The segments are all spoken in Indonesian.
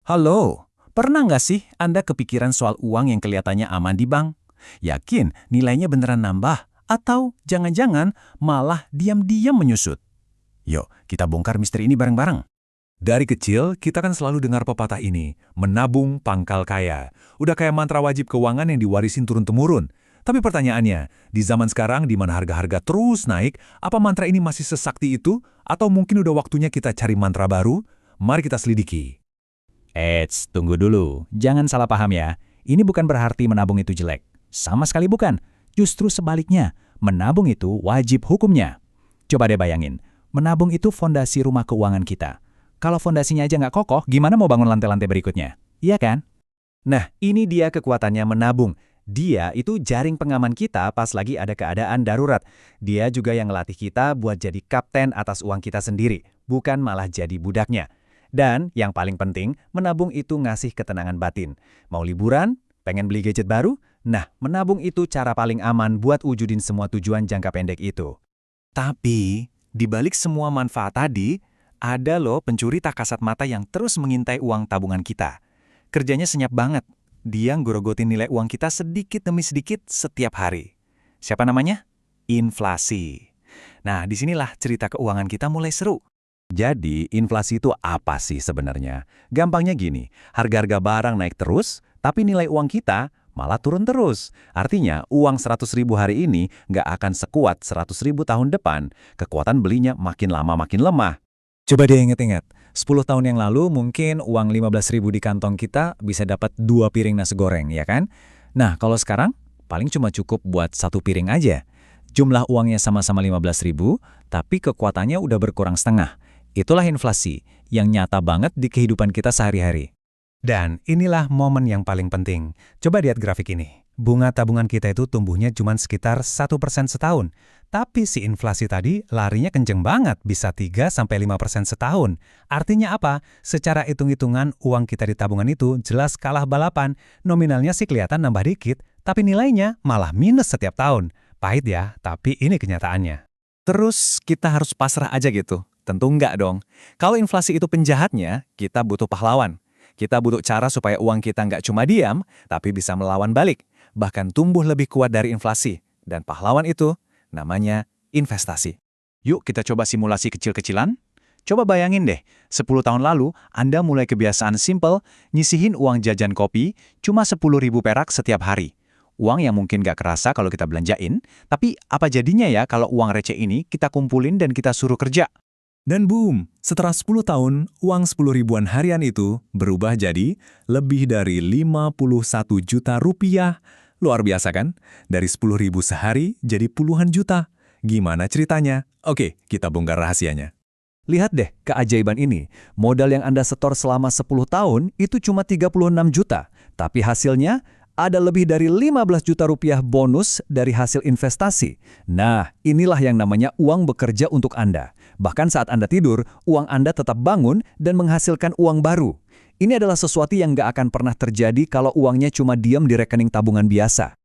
Halo, pernah nggak sih Anda kepikiran soal uang yang kelihatannya aman di bank? Yakin nilainya beneran nambah? Atau jangan-jangan malah diam-diam menyusut? Yuk, kita bongkar misteri ini bareng-bareng. Dari kecil, kita kan selalu dengar pepatah ini, menabung pangkal kaya. Udah kayak mantra wajib keuangan yang diwarisin turun-temurun. Tapi pertanyaannya, di zaman sekarang di mana harga-harga terus naik, apa mantra ini masih sesakti itu? Atau mungkin udah waktunya kita cari mantra baru? Mari kita selidiki. Eits, tunggu dulu. Jangan salah paham ya. Ini bukan berarti menabung itu jelek. Sama sekali bukan. Justru sebaliknya, menabung itu wajib hukumnya. Coba deh bayangin, menabung itu fondasi rumah keuangan kita. Kalau fondasinya aja nggak kokoh, gimana mau bangun lantai-lantai berikutnya? Iya kan? Nah, ini dia kekuatannya menabung. Dia itu jaring pengaman kita pas lagi ada keadaan darurat. Dia juga yang ngelatih kita buat jadi kapten atas uang kita sendiri, bukan malah jadi budaknya. Dan yang paling penting, menabung itu ngasih ketenangan batin. Mau liburan? Pengen beli gadget baru? Nah, menabung itu cara paling aman buat wujudin semua tujuan jangka pendek itu. Tapi, di balik semua manfaat tadi, ada loh pencuri tak kasat mata yang terus mengintai uang tabungan kita. Kerjanya senyap banget. Dia ngerogotin nilai uang kita sedikit demi sedikit setiap hari. Siapa namanya? Inflasi. Nah, disinilah cerita keuangan kita mulai seru. Jadi, inflasi itu apa sih sebenarnya? Gampangnya gini, harga-harga barang naik terus, tapi nilai uang kita malah turun terus. Artinya, uang 100.000 hari ini nggak akan sekuat 100.000 tahun depan. Kekuatan belinya makin lama makin lemah. Coba deh inget-inget, 10 tahun yang lalu mungkin uang 15.000 di kantong kita bisa dapat 2 piring nasi goreng, ya kan? Nah, kalau sekarang, paling cuma cukup buat 1 piring aja. Jumlah uangnya sama-sama 15.000, tapi kekuatannya udah berkurang setengah. Itulah inflasi, yang nyata banget di kehidupan kita sehari-hari. Dan inilah momen yang paling penting. Coba lihat grafik ini. Bunga tabungan kita itu tumbuhnya cuma sekitar 1% setahun. Tapi si inflasi tadi larinya kenceng banget, bisa 3-5% setahun. Artinya apa? Secara hitung-hitungan uang kita di tabungan itu jelas kalah balapan. Nominalnya sih kelihatan nambah dikit, tapi nilainya malah minus setiap tahun. Pahit ya, tapi ini kenyataannya. Terus kita harus pasrah aja gitu? Tentu enggak dong. Kalau inflasi itu penjahatnya, kita butuh pahlawan. Kita butuh cara supaya uang kita nggak cuma diam, tapi bisa melawan balik. Bahkan tumbuh lebih kuat dari inflasi. Dan pahlawan itu namanya investasi. Yuk kita coba simulasi kecil-kecilan. Coba bayangin deh, 10 tahun lalu Anda mulai kebiasaan simple, nyisihin uang jajan kopi cuma 10.000 perak setiap hari. Uang yang mungkin nggak kerasa kalau kita belanjain, tapi apa jadinya ya kalau uang receh ini kita kumpulin dan kita suruh kerja? Dan boom, setelah 10 tahun, uang 10 ribuan harian itu berubah jadi lebih dari 51 juta rupiah. Luar biasa kan? Dari 10.000 sehari jadi puluhan juta. Gimana ceritanya? Oke, kita bongkar rahasianya. Lihat deh keajaiban ini. Modal yang Anda setor selama 10 tahun itu cuma 36 juta. Tapi hasilnya ada lebih dari 15 juta rupiah bonus dari hasil investasi. Nah, inilah yang namanya uang bekerja untuk Anda. Bahkan saat Anda tidur, uang Anda tetap bangun dan menghasilkan uang baru. Ini adalah sesuatu yang nggak akan pernah terjadi kalau uangnya cuma diam di rekening tabungan biasa.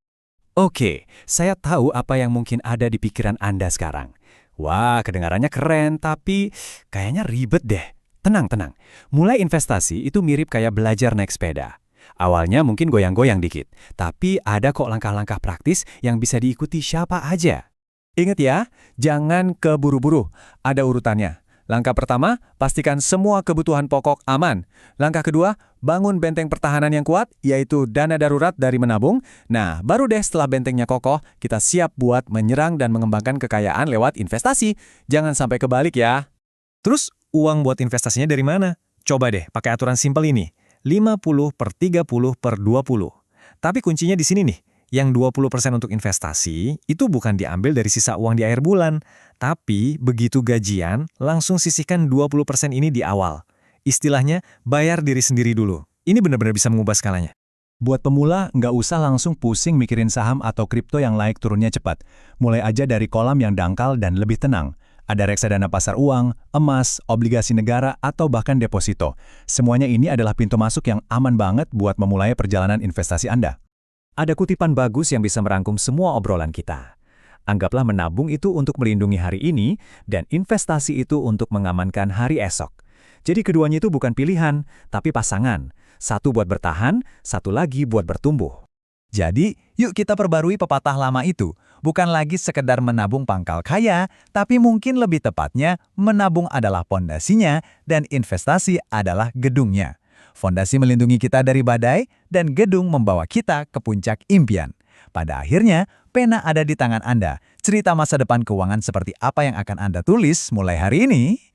Oke, saya tahu apa yang mungkin ada di pikiran Anda sekarang. Wah, kedengarannya keren, tapi kayaknya ribet deh. Tenang, tenang. Mulai investasi itu mirip kayak belajar naik sepeda. Awalnya mungkin goyang-goyang dikit, tapi ada kok langkah-langkah praktis yang bisa diikuti siapa aja. Ingat ya, jangan keburu-buru. Ada urutannya. Langkah pertama, pastikan semua kebutuhan pokok aman. Langkah kedua, bangun benteng pertahanan yang kuat, yaitu dana darurat dari menabung. Nah, baru deh setelah bentengnya kokoh, kita siap buat menyerang dan mengembangkan kekayaan lewat investasi. Jangan sampai kebalik ya. Terus, uang buat investasinya dari mana? Coba deh, pakai aturan simpel ini. 50/30/20. Tapi kuncinya di sini nih. Yang 20% untuk investasi, itu bukan diambil dari sisa uang di akhir bulan. Tapi, begitu gajian, langsung sisihkan 20% ini di awal. Istilahnya, bayar diri sendiri dulu. Ini benar-benar bisa mengubah skalanya. Buat pemula, nggak usah langsung pusing mikirin saham atau kripto yang naik turunnya cepat. Mulai aja dari kolam yang dangkal dan lebih tenang. Ada reksadana pasar uang, emas, obligasi negara, atau bahkan deposito. Semuanya ini adalah pintu masuk yang aman banget buat memulai perjalanan investasi Anda. Ada kutipan bagus yang bisa merangkum semua obrolan kita. Anggaplah menabung itu untuk melindungi hari ini dan investasi itu untuk mengamankan hari esok. Jadi keduanya itu bukan pilihan, tapi pasangan. Satu buat bertahan, satu lagi buat bertumbuh. Jadi, yuk kita perbarui pepatah lama itu. Bukan lagi sekedar menabung pangkal kaya, tapi mungkin lebih tepatnya menabung adalah pondasinya dan investasi adalah gedungnya. Fondasi melindungi kita dari badai dan gedung membawa kita ke puncak impian. Pada akhirnya, pena ada di tangan Anda. Cerita masa depan keuangan seperti apa yang akan Anda tulis mulai hari ini?